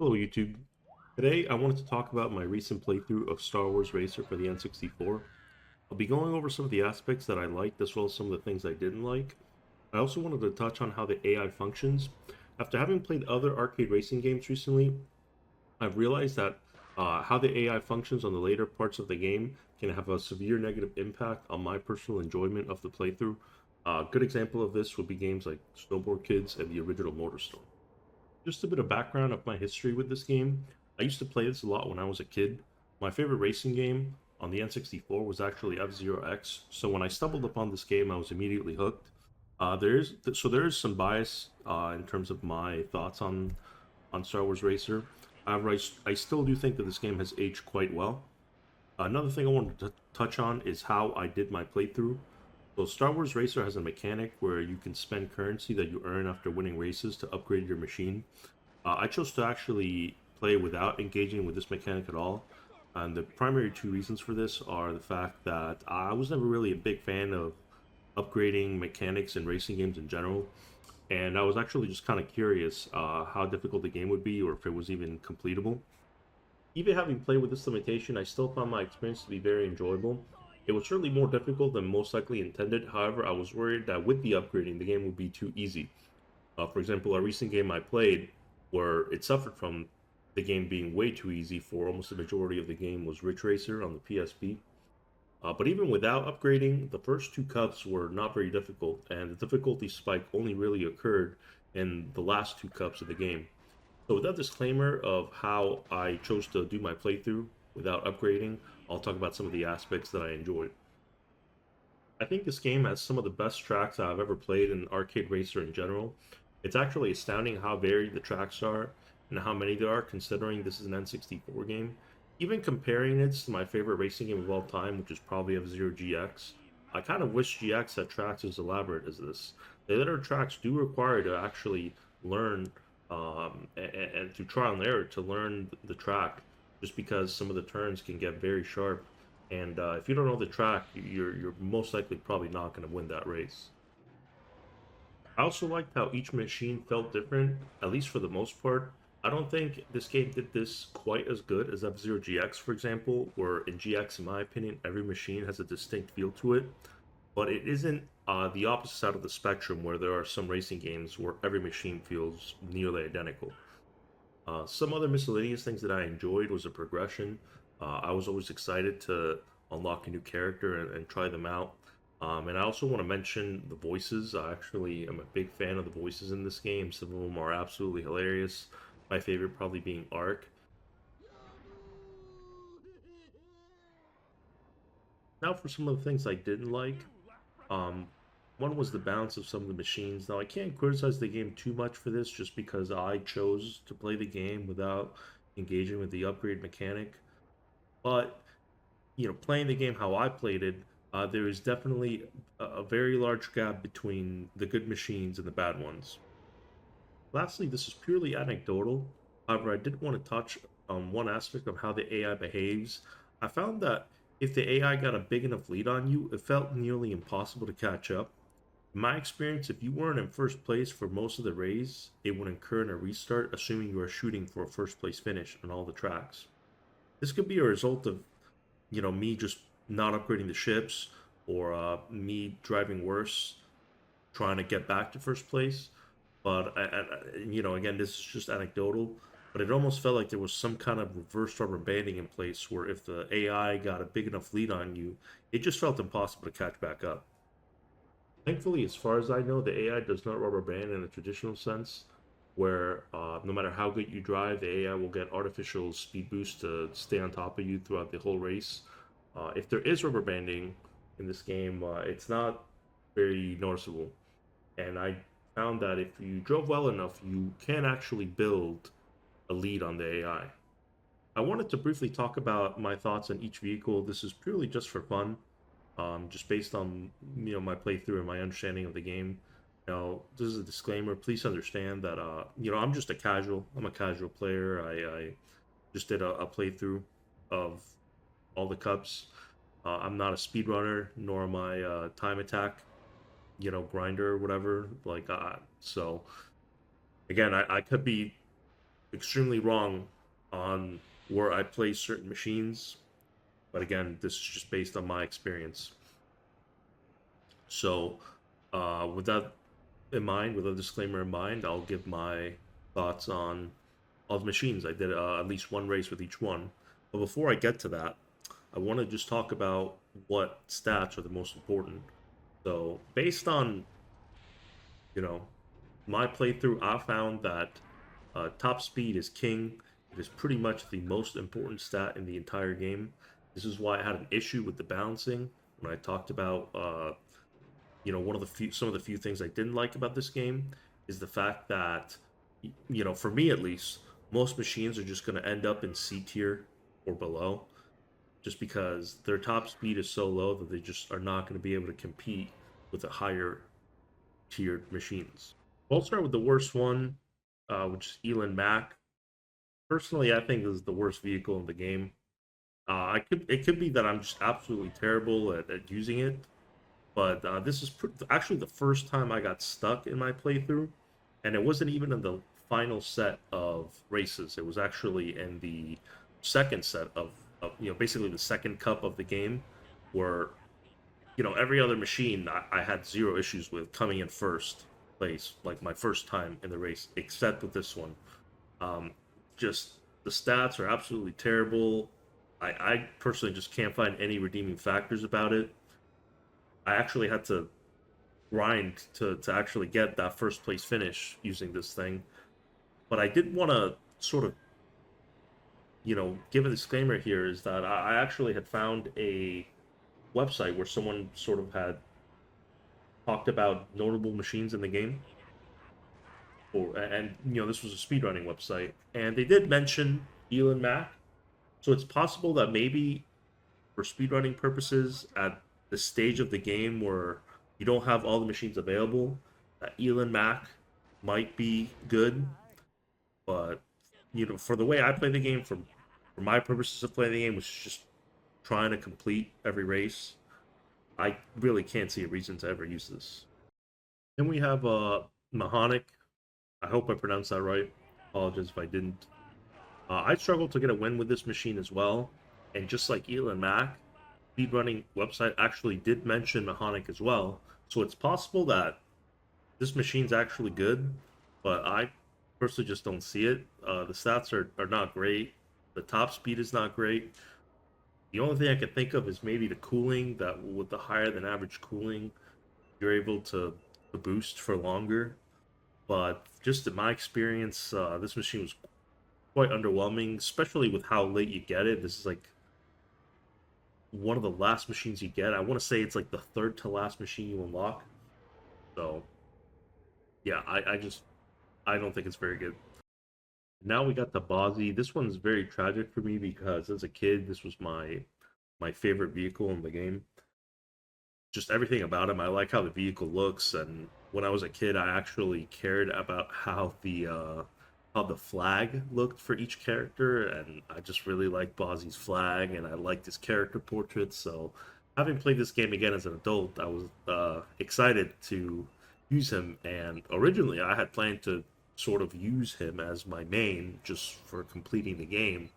Hello YouTube. Today I wanted to talk about my recent playthrough of Star Wars Racer for the N64. I'll be going over some of the aspects that I liked as well as some of the things I didn't like. I also wanted to touch on how the AI functions. After having played other arcade racing games recently, I've realized that how the AI functions on the later parts of the game can have a severe negative impact on my personal enjoyment of the playthrough. A good example of this would be games like Snowboard Kids and the original MotorStorm. Just a bit of background of my history with this game. I used to play this a lot when I was a kid. My favorite racing game on the N64 was actually F-Zero X. So when I stumbled upon this game, I was immediately hooked. There is some bias in terms of my thoughts on Star Wars Racer. However, I still do think that this game has aged quite well. Another thing I wanted to touch on is how I did my playthrough. So Star Wars Racer has a mechanic where you can spend currency that you earn after winning races to upgrade your machine. I chose to actually play without engaging with this mechanic at all. And the primary two reasons for this are the fact that I was never really a big fan of upgrading mechanics in racing games in general. And I was actually just kind of curious how difficult the game would be or if it was even completable. Even having played with this limitation, I still found my experience to be very enjoyable. It was certainly more difficult than most likely intended. However, I was worried that with the upgrading, the game would be too easy. For example, a recent game I played where it suffered from the game being way too easy for almost the majority of the game was Ridge Racer on the PSP. But even without upgrading, the first two cups were not very difficult, and the difficulty spike only really occurred in the last two cups of the game. So with that disclaimer of how I chose to do my playthrough without upgrading, I'll talk about some of the aspects that I enjoyed. I think this game has some of the best tracks I've ever played in Arcade Racer in general. It's actually astounding how varied the tracks are and how many there are considering this is an N64 game. Even comparing it to my favorite racing game of all time, which is probably F-Zero GX, I kind of wish GX had tracks as elaborate as this. The later tracks do require to actually learn and through trial and error to learn the track, just because some of the turns can get very sharp. And if you don't know the track, you're most likely probably not going to win that race. I also liked how each machine felt different, at least for the most part. I don't think this game did this quite as good as F-Zero GX, for example, where in GX, in my opinion, every machine has a distinct feel to it. But it isn't the opposite side of the spectrum where there are some racing games where every machine feels nearly identical. Some other miscellaneous things that I enjoyed was the progression. I was always excited to unlock a new character and try them out. And I also want to mention the voices. I actually am a big fan of the voices in this game. Some of them are absolutely hilarious. My favorite probably being Ark. Now for some of the things I didn't like. Um, One was the balance of some of the machines. Now I can't criticize the game too much for this just because I chose to play the game without engaging with the upgrade mechanic. But playing the game how I played it, there is definitely a very large gap between the good machines and the bad ones. Lastly, this is purely anecdotal. However, I did want to touch on one aspect of how the AI behaves. I found that if the AI got a big enough lead on you, it felt nearly impossible to catch up. In my experience, if you weren't in first place for most of the race, it would incur in a restart, assuming you are shooting for a first place finish on all the tracks. This could be a result of me just not upgrading the ships or me driving worse trying to get back to first place. But again, this is just anecdotal. But it almost felt like there was some kind of reverse rubber banding in place where if the AI got a big enough lead on you, it just felt impossible to catch back up. Thankfully, as far as I know, the AI does not rubber band in a traditional sense, where no matter how good you drive, the AI will get artificial speed boost to stay on top of you throughout the whole race. If there is rubber banding in this game, it's not very noticeable. And I found that if you drove well enough, you can actually build a lead on the AI. I wanted to briefly talk about my thoughts on each vehicle. This is purely just for fun, just based on my playthrough and my understanding of the game. This is a disclaimer. Please understand that I'm just a casual. I'm a casual player. I just did a playthrough of all the cups. I'm not a speedrunner, nor am I a time attack, grinder or whatever. So again, I could be extremely wrong on where I place certain machines, but again, this is just based on my experience. So, with that in mind, with a disclaimer in mind, I'll give my thoughts on all the machines. I did at least one race with each one. But before I get to that, I want to just talk about what stats are the most important. So, based on, you know, my playthrough, I found that top speed is king. It is pretty much the most important stat in the entire game. This is why I had an issue with the balancing when I talked about, one of the some of the few things I didn't like about this game is the fact that, for me at least, most machines are just going to end up in C tier or below, just because their top speed is so low that they just are not going to be able to compete with the higher tiered machines. We'll start with the worst one, which is Elon Mac. Personally, I think this is the worst vehicle in the game. It could be that I'm just absolutely terrible at using it, but this is actually the first time I got stuck in my playthrough, and it wasn't even in the final set of races. It was actually in the second set of basically the second cup of the game, where every other machine I had zero issues with coming in first place, like my first time in the race, except with this one. Um, just the stats are absolutely terrible. I personally just can't find any redeeming factors about it. I actually had to grind to actually get that first place finish using this thing. But I did want to sort of, give a disclaimer here is that I actually had found a website where someone sort of had talked about notable machines in the game. And this was a speedrunning website, and they did mention Elon Mac. So it's possible that maybe for speedrunning purposes, at the stage of the game where you don't have all the machines available, that Elon Mac might be good. But for the way I play the game, for my purposes of playing the game, which is just trying to complete every race, I really can't see a reason to ever use this. Then we have Mahonic. I hope I pronounced that right. Apologize if I didn't. I struggled to get a win with this machine as well. And just like Elon Mac, speedrunning website actually did mention Mahonic as well. So it's possible that this machine's actually good, but I personally just don't see it. The stats are not great. The top speed is not great. The only thing I can think of is maybe the cooling, that with the higher than average cooling, you're able to boost for longer. But just in my experience, this machine was quite underwhelming, especially with how late you get it. This is like one of the last machines you get. I want to say it's like the third to last machine you unlock. So yeah, I don't think it's very good. Now we got the Bozzy. This one's very tragic for me because as a kid, this was my favorite vehicle in the game. Just everything about him. I like how the vehicle looks, and when I was a kid, I actually cared about how the flag looked for each character, and I just really liked Bozzy's flag, and I liked his character portraits. So, having played this game again as an adult, I was excited to use him. And originally, I had planned to sort of use him as my main just for completing the game.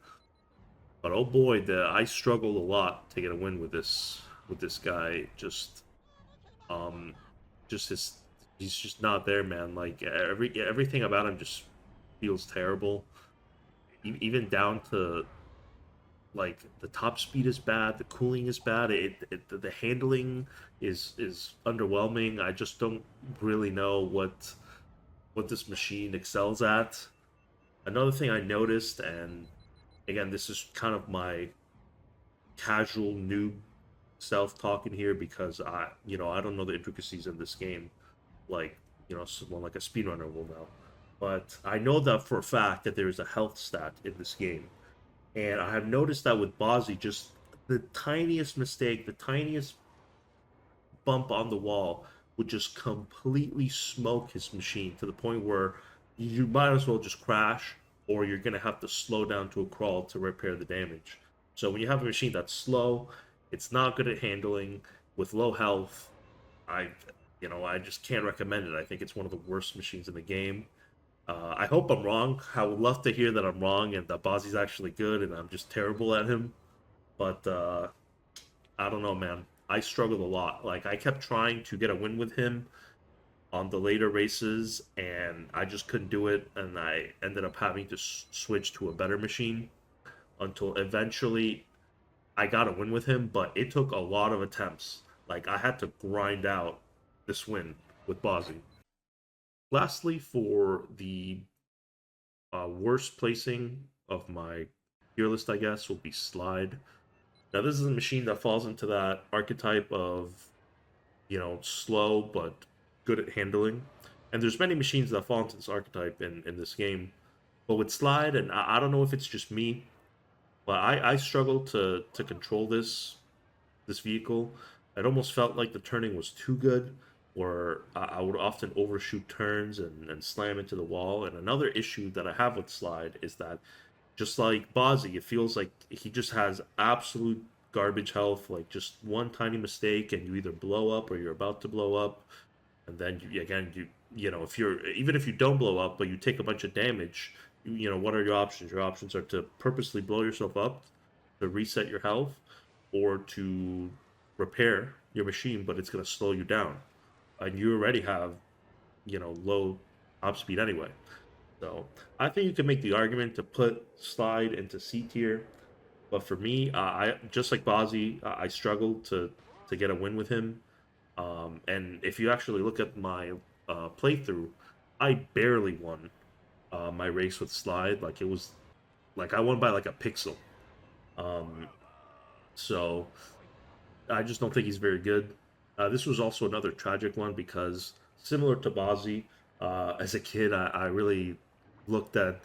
But oh boy, I struggled a lot to get a win with this guy. Um, just his he's just not there, man. Like everything about him just feels terrible. Even down to like the top speed is bad, the cooling is bad. The handling is underwhelming. I just don't really know what this machine excels at. Another thing I noticed, and again, this is kind of my casual noob self talking here because I don't know the intricacies in this game like someone like a speedrunner will know. But I know that for a fact that there is a health stat in this game, and I have noticed that with Bozzy, just the tiniest mistake, the tiniest bump on the wall would just completely smoke his machine to the point where you might as well just crash, or you're gonna have to slow down to a crawl to repair the damage. So when you have a machine that's slow, it's not good at handling with low health. I I just can't recommend it. I think it's one of the worst machines in the game. I hope I'm wrong. I would love to hear that I'm wrong and that Bozzy's actually good and I'm just terrible at him. But I don't know, man. I struggled a lot. Like I kept trying to get a win with him on the later races, and I just couldn't do it. And I ended up having to switch to a better machine until eventually I got a win with him. But it took a lot of attempts. Like I had to grind out this win with Bozzy. Lastly, for the worst placing of my tier list, I guess, will be Slide. Now, this is a machine that falls into that archetype of, slow but good at handling. And there's many machines that fall into this archetype in this game. But with Slide, and I don't know if it's just me, but I struggle to control this vehicle. It almost felt like the turning was too good, or I would often overshoot turns and slam into the wall. And another issue that I have with Slide is that just like Bozzy, it feels like he just has absolute garbage health. Like just one tiny mistake, and you either blow up or you're about to blow up, and then if you're even if you don't blow up but you take a bunch of damage, what are your options? Your options are to purposely blow yourself up to reset your health, or to repair your machine, but it's going to slow you down, and you already have low top speed anyway. So I think you can make the argument to put Slide into C tier, but for me, I just like Bozzy, I struggled to get a win with him. And if you actually look at my playthrough, I barely won my race with Slide. Like it was like I won by like a pixel. Um, so I just don't think he's very good. This was also another tragic one because similar to Bozzy, as a kid, I really looked at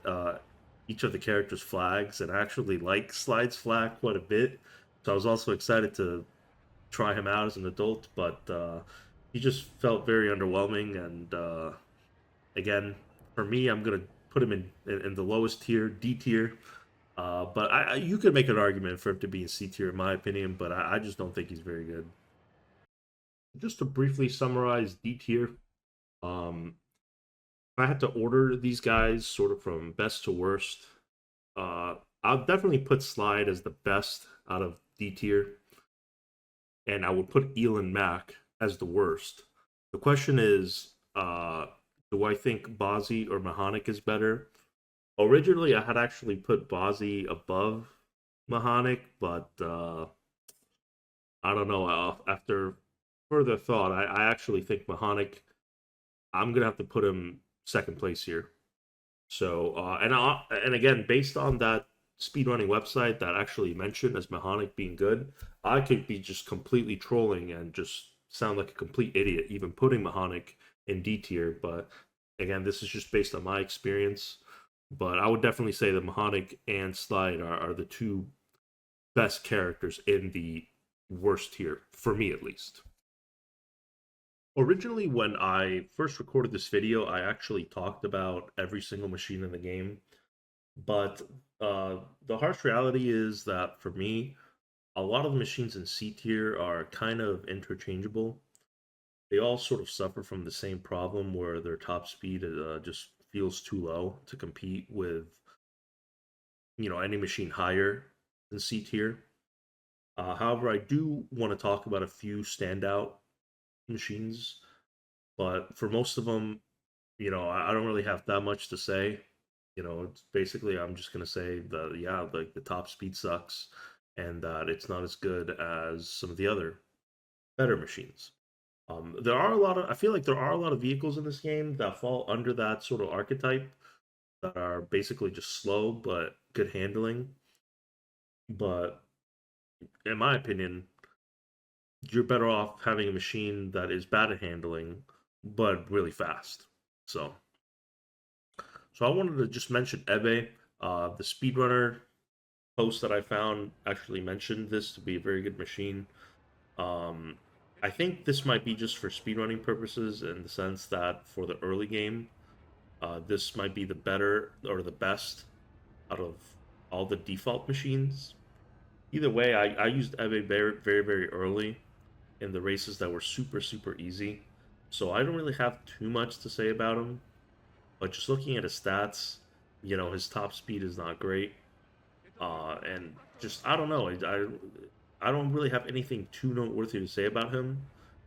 each of the characters' flags and I actually like Slide's flag quite a bit. So I was also excited to try him out as an adult, but he just felt very underwhelming. And again, for me, I'm gonna put him in the lowest tier, D tier. But you could make an argument for him to be in C tier, in my opinion. But I just don't think he's very good. Just to briefly summarize D tier, um, if I had to order these guys sort of from best to worst, uh, I'll definitely put Slide as the best out of D tier, and I would put Elon Mack as the worst. The question is, do I think Bozzy or Mahonic is better? Originally, I had actually put Bozzy above Mahonic, but I don't know. After further thought, I actually think Mahonic. I'm gonna have to put him second place here. So and again, based on that speedrunning website that actually mentioned as Mahonic being good, I could be just completely trolling and just sound like a complete idiot, even putting Mahonic in D tier. But again, this is just based on my experience. But I would definitely say that Mahonic and Slide are the two best characters in the worst tier, for me at least. Originally, when I first recorded this video, I actually talked about every single machine in the game. But the harsh reality is that for me, a lot of the machines in C tier are kind of interchangeable. They all sort of suffer from the same problem where their top speed just feels too low to compete with, any machine higher than C tier. However, I do want to talk about a few standout machines, but for most of them, I don't really have that much to say. It's basically I'm just gonna say that yeah, like the top speed sucks, and that it's not as good as some of the other better machines. There are a lot of I feel like there are a lot of vehicles in this game that fall under that sort of archetype that are basically just slow but good handling. But in my opinion, you're better off having a machine that is bad at handling but really fast. So, so I wanted to just mention Ebe, the speedrunner post that I found actually mentioned this to be a very good machine. Um, I think this might be just for speedrunning purposes in the sense that for the early game, this might be the better or the best out of all the default machines. Either way, I used Ebe very, very, very early in the races that were super, super easy. So I don't really have too much to say about him. but just looking at his stats, his top speed is not great. And just I don't know. I don't really have anything too noteworthy to say about him,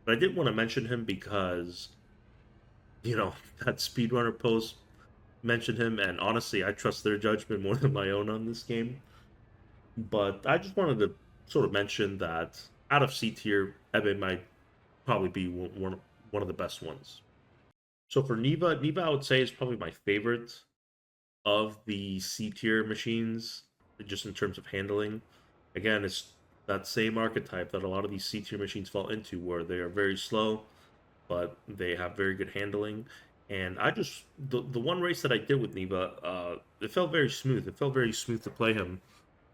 but I did want to mention him because that speedrunner post mentioned him, and honestly, I trust their judgment more than my own on this game. But I just wanted to sort of mention that out of C tier, Ebe might probably be one of the best ones. So for Neva I would say is probably my favorite of the C tier machines, just in terms of handling. Again, it's that same archetype that a lot of these C tier machines fall into, where they are very slow, but they have very good handling. And I just the one race that I did with Neva, it felt very smooth. It felt very smooth to play him.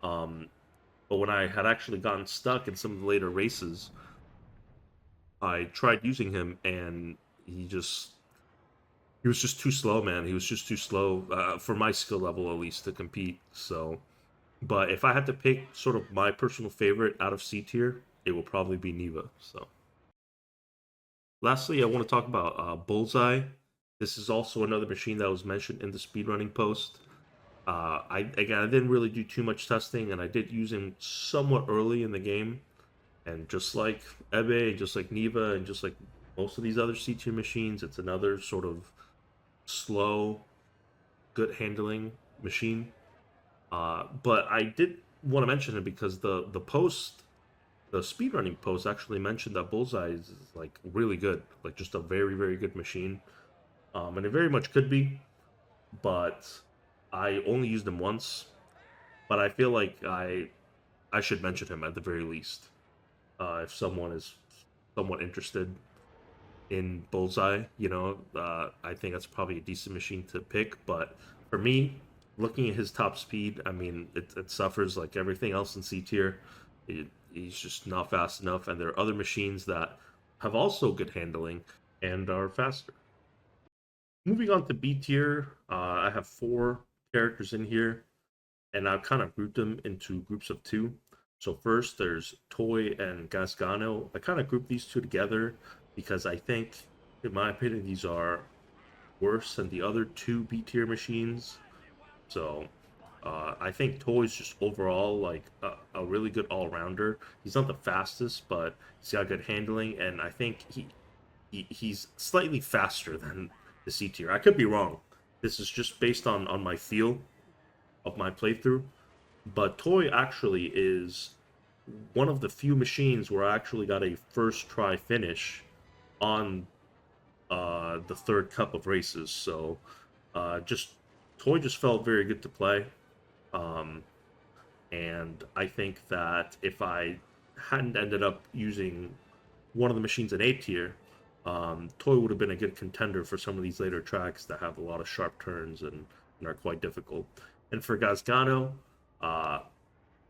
Um, but when I had actually gotten stuck in some of the later races, I tried using him, and he was just too slow, man. He was just too slow for my skill level, at least, to compete. So, but if I had to pick sort of my personal favorite out of C tier, it will probably be Neva. So, lastly, I want to talk about Bullseye. This is also another machine that was mentioned in the speedrunning post. I didn't really do too much testing, and I did use him somewhat early in the game. And just like Ebe, just like Neva, and just like most of these other C tier machines, it's another sort of slow, good handling machine. But I did want to mention it because the speedrunning post actually mentioned that Bullseye is like really good, like just a very very good machine. And it very much could be, but I only used him once. But I feel like I should mention him at the very least, if someone is somewhat interested in Bullseye. I think that's probably a decent machine to pick. But for me, looking at his top speed, I mean, it suffers like everything else in C tier. He's just not fast enough, and there are other machines that have also good handling and are faster. Moving on to B tier, I have four characters in here, and I've kind of grouped them into groups of two. So first, there's Toy and Gasgano. I kind of grouped these two together because I think, in my opinion, these are worse than the other two B tier machines. So I think Toy's just overall like a really good all rounder. He's not the fastest, but he's got good handling, and I think he's slightly faster than the C tier. I could be wrong. This is just based on my feel of my playthrough. But Toy actually is one of the few machines where I actually got a first try finish on the third cup of races. So just Toy just felt very good to play. Um, and I think that if I hadn't ended up using one of the machines in A tier, Toy would have been a good contender for some of these later tracks that have a lot of sharp turns and are quite difficult. And for Gasgano, uh,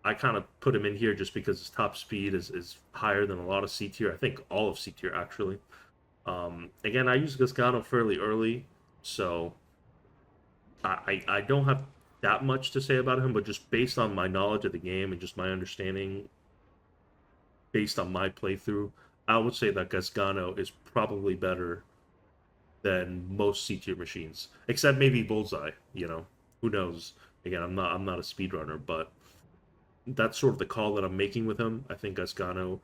I kind of put him in here just because his top speed is higher than a lot of C tier. I think all of C tier actually. Again, I used Gasgano fairly early, so I don't have that much to say about him, but just based on my knowledge of the game and just my understanding, based on my playthrough, I would say that Gasgano is probably better than most C tier machines, except maybe Bullseye. Who knows? Again, I'm not a speedrunner, but that's sort of the call that I'm making with him. I think Gasgano,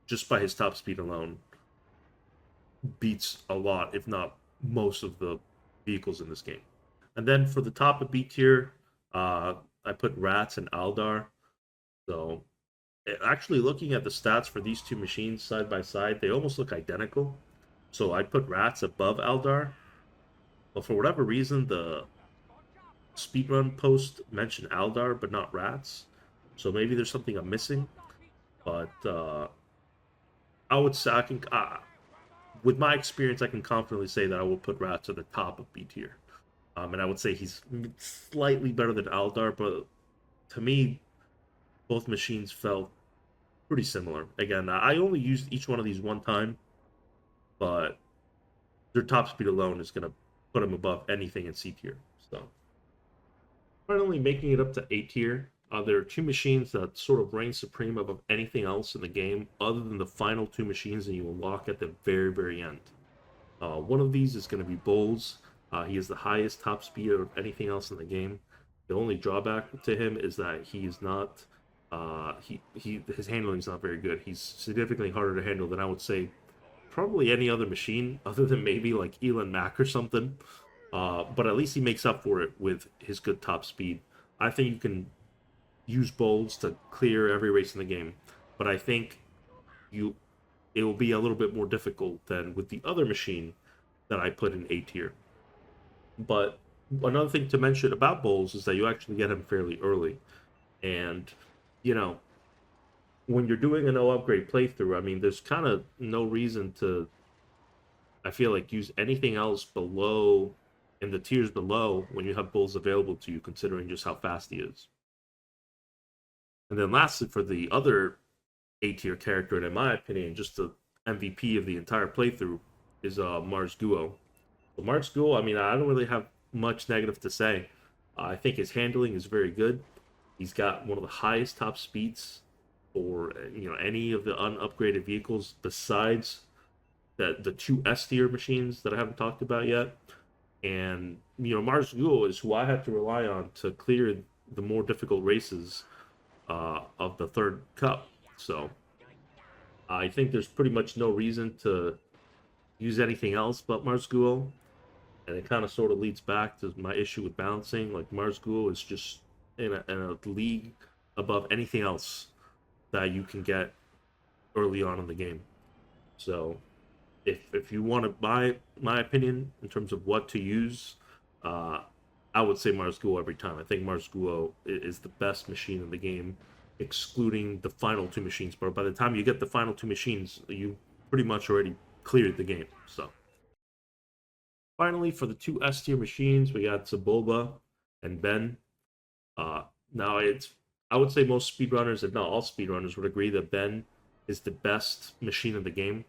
just by his top speed alone, beats a lot, if not most, of the vehicles in this game. And then for the top of B tier, I put Rats and Aldar. So actually, looking at the stats for these two machines side by side, they almost look identical. So I put Rats above Aldar. But for whatever reason, the speedrun post mentioned Aldar but not Rats. So maybe there's something I'm missing. But I would say with my experience, I can confidently say that I will put Rats at the top of B tier. And I would say he's slightly better than Aldar, but to me, both machines felt pretty similar. Again, I only used each one of these one time, but their top speed alone is going to put them above anything in C tier. So, finally, making it up to A tier, there are two machines that sort of reign supreme above anything else in the game, other than the final two machines that you unlock at the very, very end. One of these is going to be Bulls. He has the highest top speed of anything else in the game. The only drawback to him is that he is not his handling is not very good. He's significantly harder to handle than I would say probably any other machine other than maybe like Elon Mac or something. But at least he makes up for it with his good top speed. I think you can use bowls to clear every race in the game, but I think you it will be a little bit more difficult than with the other machine that I put in A tier. But another thing to mention about bowls is that you actually get him fairly early, and you know when you're doing a no upgrade playthrough, I mean, there's kind of no reason to, I feel like, use anything else below in the tiers below when you have bulls available to you, considering just how fast he is. And then lastly, for the other A tier character, and in my opinion, just the MVP of the entire playthrough, is Mars Guo. But Mars Guo, I mean, I don't really have much negative to say. I think his handling is very good. He's got one of the highest top speeds for any of the unupgraded vehicles besides the two S tier machines that I haven't talked about yet. And Mars Guo is who I had to rely on to clear the more difficult races of the third cup. So I think there's pretty much no reason to use anything else but Mars Guo. And it kind of sort of leads back to my issue with balancing. Like Mars Guo is just in a league above anything else that you can get early on in the game. So if you want my opinion in terms of what to use, uh, I would say Mars Guo every time. I think Mars Guo is the best machine in the game, excluding the final two machines. But by the time you get the final two machines, you pretty much already cleared the game. So finally, for the two S tier machines, we got Sebulba and Ben. Now I would say most speedrunners, if not all speedrunners, would agree that Ben is the best machine in the game.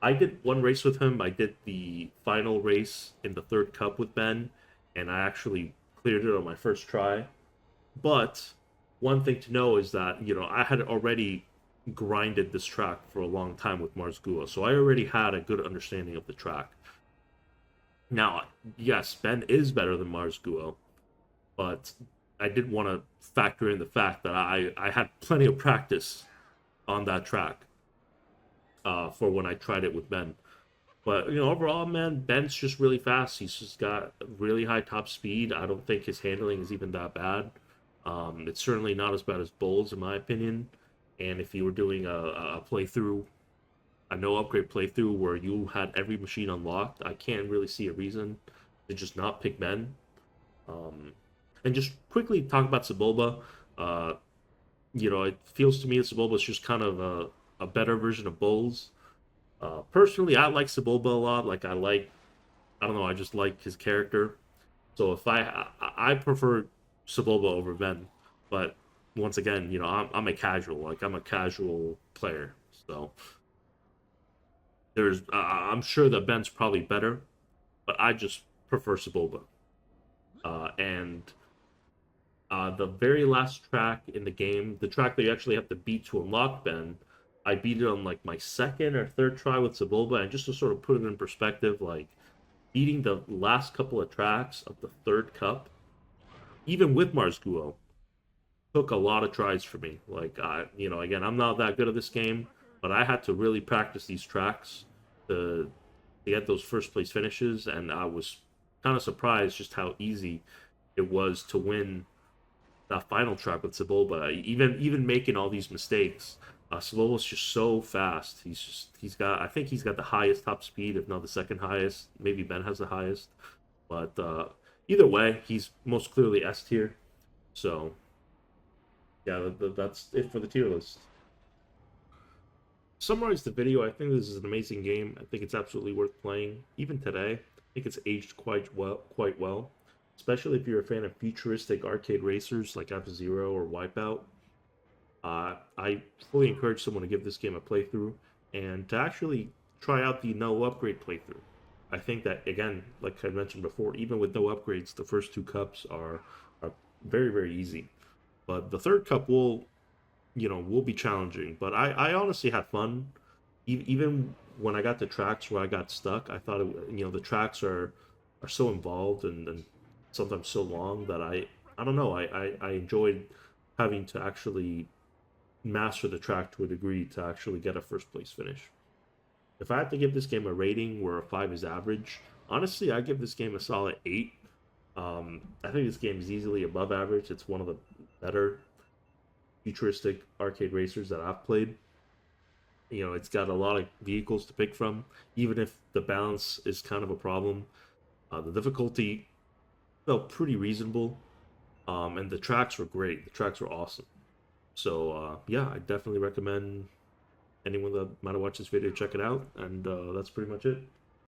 I did one race with him. I did the final race in the third cup with Ben, and I actually cleared it on my first try. But one thing to know is that I had already grinded this track for a long time with Mars Gua, so I already had a good understanding of the track. Now, yes, Ben is better than Mars Gua, but I did want to factor in the fact that I had plenty of practice on that track for when I tried it with Ben. But overall, man, Ben's just really fast. He's just got really high top speed. I don't think his handling is even that bad. It's certainly not as bad as Bulls, in my opinion. And if you were doing a playthrough, a no upgrade playthrough where you had every machine unlocked, I can't really see a reason to just not pick Ben. And just quickly talk about Sebulba. It feels to me that Sebulba is just kind of a better version of Bulls. Personally, I like Sebulba a lot. I don't know, I just like his character. So if I prefer Sebulba over Ben, but once again, I'm a casual. Like I'm a casual player, so I'm sure that Ben's probably better, but I just prefer Sebulba. And the very last track in the game, the track that you actually have to beat to unlock Ben, I beat it on like my second or third try with Sebulba, and just to sort of put it in perspective, like beating the last couple of tracks of the third cup, even with Mars Guo, took a lot of tries for me. Like again, I'm not that good at this game, but I had to really practice these tracks to get those first place finishes, and I was kind of surprised just how easy it was to win that final track with Sebulba. Even making all these mistakes, Sebulba's just so fast. I think he's got the highest top speed, if not the second highest. Maybe Ben has the highest, but either way, he's most clearly S tier. So yeah, that's it for the tier list. Summarize the video. I think this is an amazing game. I think it's absolutely worth playing. Even today, I think it's aged quite well. Especially if you're a fan of futuristic arcade racers like F-Zero or Wipeout. I fully encourage someone to give this game a playthrough and to actually try out the no upgrade playthrough. I think that, again, like I mentioned before, even with no upgrades, the first two cups are very, very easy. But the third cup will be challenging. But I honestly had fun. Even when I got to tracks where I got stuck, I thought the tracks are are so involved and sometimes so long that I don't know, I enjoyed having to actually master the track to a degree to actually get a first place finish. If I had to give this game a rating where a 5 is average, honestly, I give this game a solid 8. I think this game is easily above average. It's one of the better futuristic arcade racers that I've played. You know, it's got a lot of vehicles to pick from, even if the balance is kind of a problem. The difficulty felt pretty reasonable, and the tracks were great. The tracks were awesome. So yeah, I definitely recommend anyone that might have watched this video check it out. And that's pretty much it.